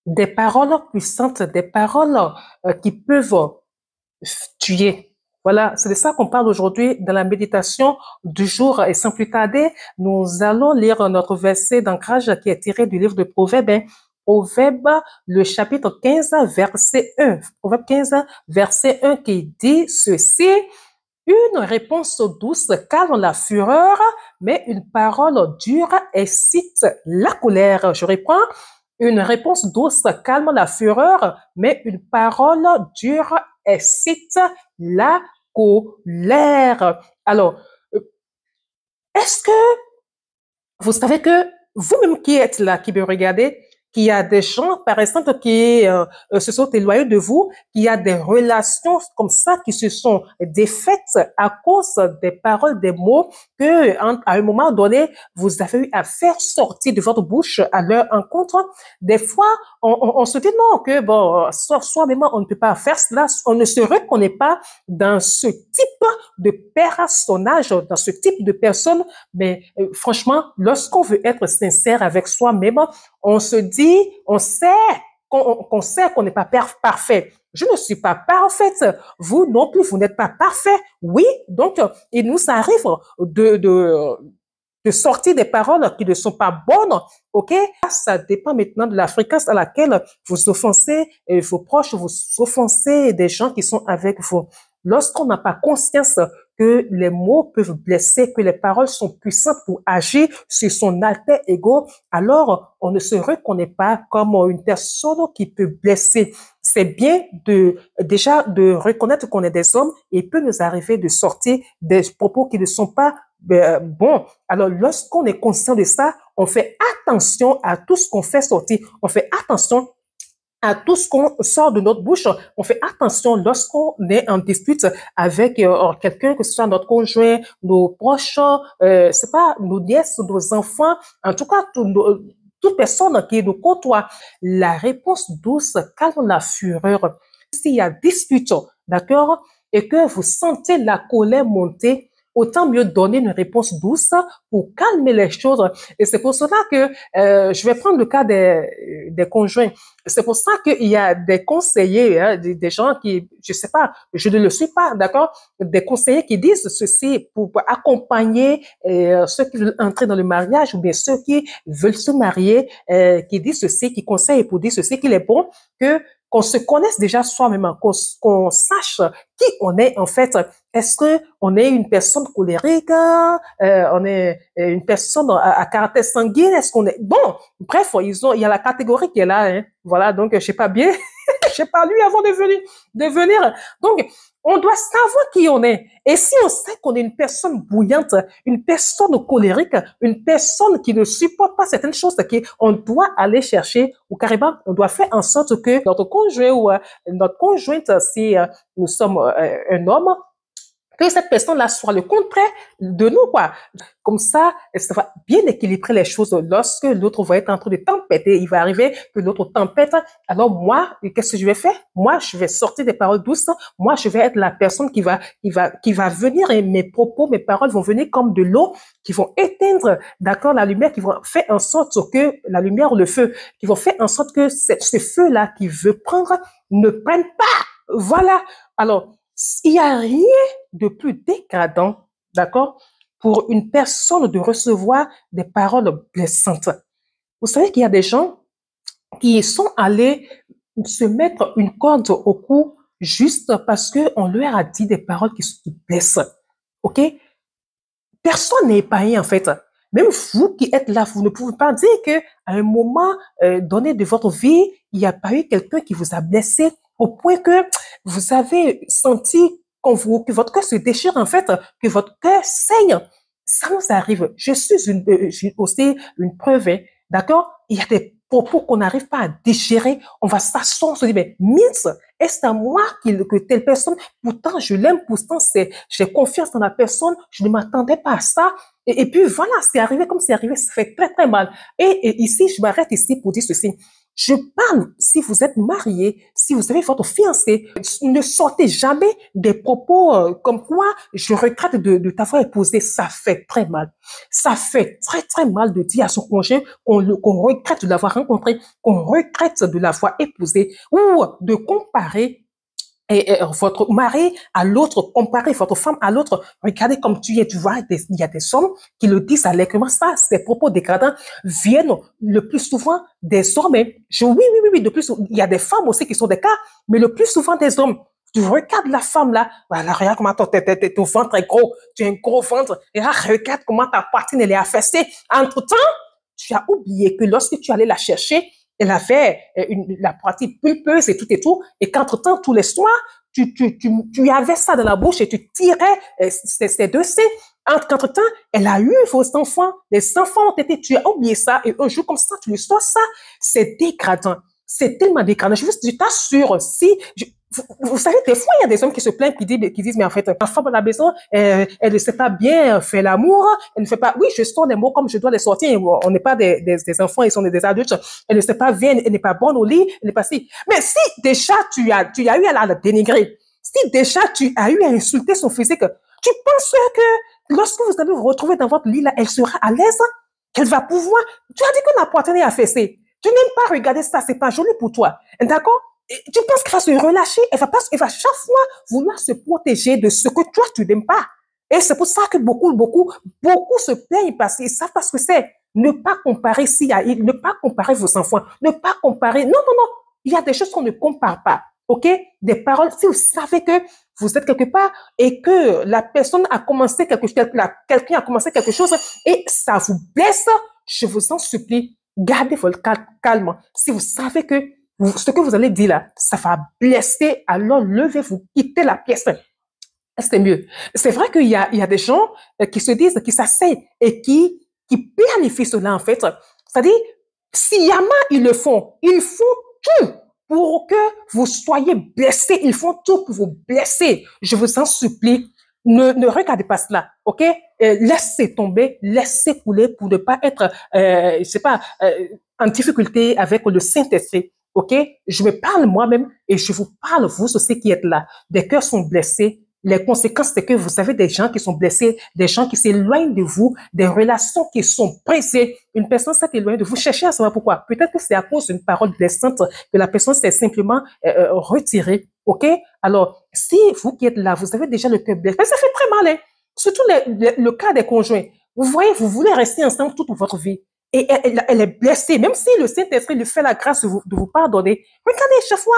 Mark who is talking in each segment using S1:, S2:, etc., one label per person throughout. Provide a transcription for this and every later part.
S1: des paroles puissantes, des paroles qui peuvent tuer. Voilà, c'est de ça qu'on parle aujourd'hui dans la méditation du jour. Et sans plus tarder, nous allons lire notre verset d'ancrage qui est tiré du livre de Proverbes. Proverbe, le chapitre 15, verset 1. Proverbe 15, verset 1 qui dit ceci. Une réponse douce calme la fureur, mais une parole dure excite la colère. Je reprends. Une réponse douce calme la fureur, mais une parole dure excite la colère. Alors, est-ce que vous savez que vous-même qui êtes là, qui me regardez, qu'il y a des gens, par exemple, qui se sont éloignés de vous, qu'il y a des relations comme ça qui se sont défaites à cause des paroles, des mots que, à un moment donné, vous avez eu à faire sortir de votre bouche à leur encontre. Des fois, on se dit non, que bon, soi-même, on ne peut pas faire cela. On ne se reconnaît pas dans ce type de personnage, dans ce type de personne. Mais franchement, lorsqu'on veut être sincère avec soi-même, on se dit, on sait qu'on n'est pas parfait. Je ne suis pas parfaite. Vous non plus, vous n'êtes pas parfait. Oui, donc il nous arrive de sortir des paroles qui ne sont pas bonnes, ok? Ça dépend maintenant de la fréquence à laquelle vous offensez vos proches, vous offensez des gens qui sont avec vous. Lorsqu'on n'a pas conscience que les mots peuvent blesser, que les paroles sont puissantes pour agir sur son alter ego, alors on ne se reconnaît pas comme une personne qui peut blesser. C'est bien déjà de reconnaître qu'on est des hommes et il peut nous arriver de sortir des propos qui ne sont pas bon. Alors, lorsqu'on est conscient de ça, on fait attention à tout ce qu'on fait sortir. On fait attention à tout ce qu'on sort de notre bouche. On fait attention lorsqu'on est en dispute avec quelqu'un, que ce soit notre conjoint, nos proches, c'est pas nos nièces, nos enfants, en tout cas, toute personne qui nous côtoie. La réponse douce calme la fureur. S'il y a dispute, d'accord, et que vous sentez la colère monter, autant mieux donner une réponse douce pour calmer les choses. Et c'est pour cela que je vais prendre le cas des conjoints. C'est pour ça qu'il y a des conseillers, hein, des gens qui, je sais pas, je ne le suis pas, d'accord, des conseillers qui disent ceci pour accompagner ceux qui veulent entrer dans le mariage ou bien ceux qui veulent se marier, qui disent ceci, qui conseillent pour dire ceci, qu'il est bon que qu'on se connaisse déjà soi-même, qu'on sache qui on est en fait. Est-ce que on est une personne colérique, on est une personne à caractère sanguine, est-ce qu'on est bon? Bref, il y a la catégorie qui est là, hein. Voilà, donc je sais pas bien, je sais pas lui avant de venir. Donc on doit savoir qui on est. Et si on sait qu'on est une personne bouillante, une personne colérique, une personne qui ne supporte pas certaines choses, on doit aller chercher ou carrément on doit faire en sorte que notre conjoint ou notre conjointe, si nous sommes un homme, que cette personne-là soit le contraire de nous, quoi. Comme ça va bien équilibrer les choses. Lorsque l'autre va être en train de tempêter, il va arriver que l'autre tempête. Alors moi, qu'est-ce que je vais faire? Moi, je vais sortir des paroles douces. Moi, je vais être la personne qui va venir et mes propos, mes paroles vont venir comme de l'eau qui vont éteindre, d'accord, la lumière, qui vont faire en sorte que la lumière ou le feu, qui vont faire en sorte que ce feu-là qui veut prendre ne prenne pas. Voilà. Alors, il n'y a rien de plus dégradant, d'accord, pour une personne de recevoir des paroles blessantes. Vous savez qu'il y a des gens qui sont allés se mettre une corde au cou juste parce qu'on leur a dit des paroles qui blessent. OK? Personne n'est épargné, en fait. Même vous qui êtes là, vous ne pouvez pas dire qu'à un moment donné de votre vie, il n'y a pas eu quelqu'un qui vous a blessé au point que vous avez senti que votre cœur se déchire, en fait, que votre cœur saigne. Ça nous arrive. Je suis aussi une preuve, hein, d'accord? Il y a des propos qu'on n'arrive pas à digérer. On va s'asseoir, on se dit, mais mince, est-ce à moi que telle personne, pourtant je l'aime, pourtant j'ai confiance dans la personne, je ne m'attendais pas à ça. Et puis voilà, c'est arrivé comme c'est arrivé, ça fait très très mal. Et ici, je m'arrête ici pour dire ceci. Je parle si vous êtes marié, si vous avez votre fiancé, ne sortez jamais des propos comme quoi je regrette de t'avoir épousé. Ça fait très mal. Ça fait très, très mal de dire à son conjoint qu'on regrette de l'avoir rencontré, qu'on regrette de l'avoir épousé ou de comparer votre mari à l'autre, comparer votre femme à l'autre. Regardez comme tu es, tu vois, il y a des hommes qui le disent allègrement. Ça, ces propos dégradants viennent le plus souvent des hommes. Oui, de plus, il y a des femmes aussi qui sont des cas, mais le plus souvent des hommes. Tu regardes la femme là, voilà, regarde comment ton ventre est gros, tu as un gros ventre, et là, regarde comment ta poitrine elle est affaissée. Entre-temps, tu as oublié que lorsque tu allais la chercher, elle avait la poitrine pulpeuse et tout, et qu'entre-temps, tous les soirs, tu avais ça dans la bouche et tu tirais ces deux seins. Entre-temps, elle a eu vos enfants, les enfants ont été, tu as oublié ça, et un jour comme ça, tu lui sors ça, c'est dégradant. C'est tellement dégradant. Je t'assure, si, vous savez, des fois, il y a des hommes qui se plaignent, qui disent, mais en fait, ma femme à la maison, elle ne sait pas bien faire l'amour, elle ne fait pas, oui, je sors les mots comme je dois les sortir, on n'est pas des enfants, ils sont des adultes, elle ne sait pas bien, elle n'est pas bonne au lit, elle n'est pas si. Mais si déjà tu as eu à la dénigrer, si déjà tu as eu à insulter son physique, tu penses que lorsque vous allez vous retrouver dans votre lit, là, elle sera à l'aise, qu'elle va pouvoir, tu as dit que la poitrine est affaissée. Tu n'aimes pas regarder ça, c'est pas joli pour toi. D'accord? Tu penses qu'elle va se relâcher, elle va chaque fois vouloir se protéger de ce que toi tu n'aimes pas. Et c'est pour ça que beaucoup se plaignent parce qu'ils savent pas ce que c'est. Ne pas comparer ne pas comparer vos enfants, ne pas comparer. Non. Il y a des choses qu'on ne compare pas. OK? Des paroles, si vous savez que vous êtes quelque part et que la personne a commencé quelque chose, quelqu'un a commencé quelque chose et ça vous blesse, je vous en supplie, gardez votre calme. Si vous savez que ce que vous allez dire là, ça va blesser, alors levez-vous, quittez la pièce. C'est mieux. C'est vrai qu'il y a des gens qui se disent, qui s'asseyent et qui planifient cela en fait. C'est-à-dire, sciemment ils le font. Ils font tout pour que vous soyez blessés. Ils font tout pour vous blesser. Je vous en supplie, ne regardez pas cela, ok? Laissez tomber, laissez couler pour ne pas être, je sais pas, en difficulté avec le Saint-Esprit. OK? Je me parle moi-même et je vous parle, vous aussi qui êtes là. Des cœurs sont blessés. Les conséquences, c'est que vous avez des gens qui sont blessés, des gens qui s'éloignent de vous, des relations qui sont brisées. Une personne s'est éloignée de vous. Cherchez à savoir pourquoi. Peut-être que c'est à cause d'une parole blessante que la personne s'est simplement retirée. OK? Alors, si vous qui êtes là, vous avez déjà le cœur blessé, ça fait très mal, hein? Surtout le cas des conjoints. Vous voyez, vous voulez rester ensemble toute votre vie. Et elle est blessée, même si le Saint-Esprit lui fait la grâce de vous pardonner. Regardez, chaque fois,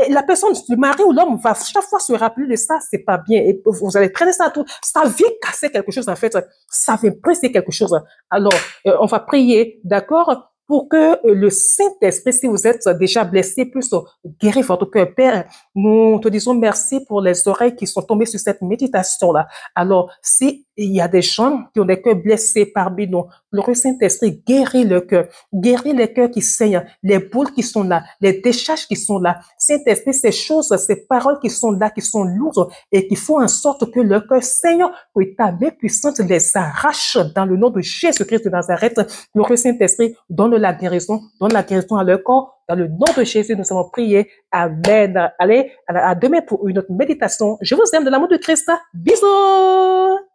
S1: la personne, le mari ou l'homme va chaque fois se rappeler de ça, c'est pas bien. Et vous allez traîner ça tout. Ça vient casser quelque chose, en fait. Ça vient briser quelque chose. Alors, on va prier, d'accord? Pour que le Saint-Esprit, si vous êtes déjà blessé, puisse guérir votre cœur. Père, nous te disons merci pour les oreilles qui sont tombées sur cette méditation-là. Alors, si il y a des gens qui ont des cœurs blessés parmi nous, le Saint-Esprit guérit le cœur, guérit les cœurs qui saignent, les boules qui sont là, les décharges qui sont là. Saint-Esprit, ces choses, ces paroles qui sont là, qui sont lourdes et qui font en sorte que le cœur saigne, que ta main puissante les arrache dans le nom de Jésus-Christ de Nazareth. Le Saint-Esprit donne la guérison à leur corps. Dans le nom de Jésus, nous avons prié. Amen. Allez, à demain pour une autre méditation. Je vous aime de l'amour de Christ. Bisous!